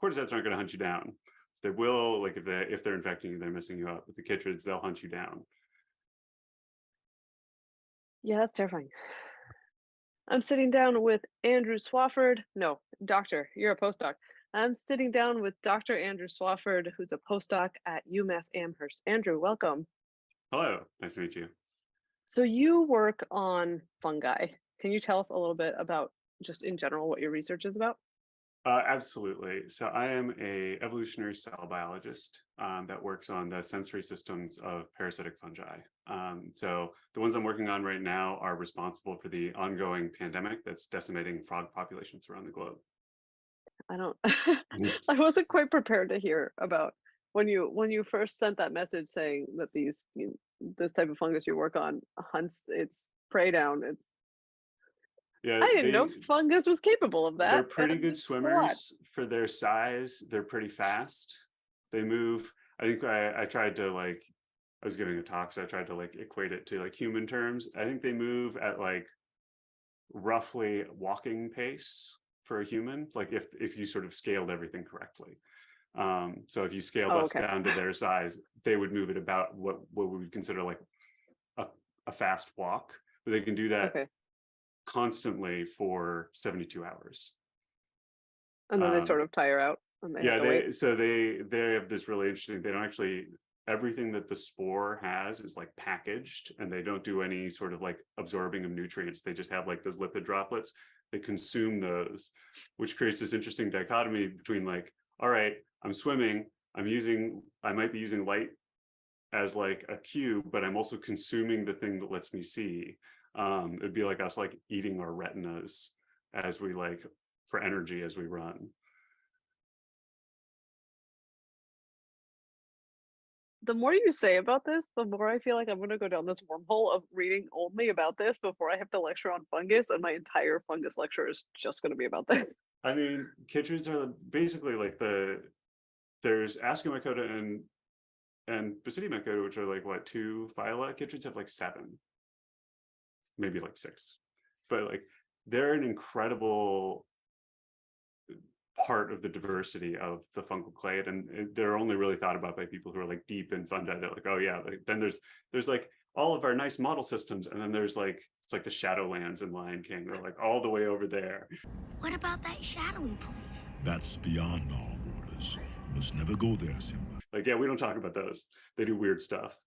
cordyceps aren't going to hunt you down. They will, like if they're infecting you, they're messing you up. With the chytrids, they'll hunt you down. Yeah, that's terrifying. I'm sitting down with Andrew Swafford. No, doctor, you're a postdoc. I'm sitting down with Dr. Andrew Swafford, who's a postdoc at UMass Amherst. Andrew, welcome. Hello, nice to meet you. So you work on fungi. Can you tell us a little bit about, just in general, what your research is about? Absolutely. So I am a evolutionary cell biologist that works on the sensory systems of parasitic fungi. So the ones I'm working on right now are responsible for the ongoing pandemic that's decimating frog populations around the globe. I don't I wasn't quite prepared to hear about when you first sent that message saying that this type of fungus you work on hunts its prey down. Yeah, I didn't know fungus was capable of they're that, pretty and good it's a lot. swimmers for their size. They're pretty fast. They move. I think I tried to like, I was giving a talk, so I tried to like equate it to like human terms. I think they move at like roughly walking pace for a human, like if you sort of scaled everything correctly. So if you scaled Oh, us okay. down to their size, they would move at about what we would consider like a fast walk, but they can do that Okay. constantly for 72 hours. And then they Um, sort of tire out and they have yeah, to wait. they have this really interesting, they don't actually, everything that the spore has is like packaged, and they don't do any sort of like absorbing of nutrients. They just have like those lipid droplets. They consume those, which creates this interesting dichotomy between like, all right, I'm swimming, I might be using light as like a cue, but I'm also consuming the thing that lets me see. It'd be like us like eating our retinas as we like for energy as we run. The more you say about this, the more I feel like I'm going to go down this wormhole of reading only about this before I have to lecture on fungus, and my entire fungus lecture is just going to be about this. I mean, chytrids are basically like there's Ascomycota and Basidiomycota, which are like what, two phyla. Chytrids have like seven, maybe like six, but like they're an incredible part of the diversity of the fungal clade, and they're only really thought about by people who are like deep in fungi. They're like, oh yeah, like, then there's like all of our nice model systems, and then there's like, it's like the Shadowlands in Lion King. They're like all the way over there. What about that shadowy place? That's beyond our borders. You must never go there, Simba. Like, yeah, we don't talk about those. They do weird stuff.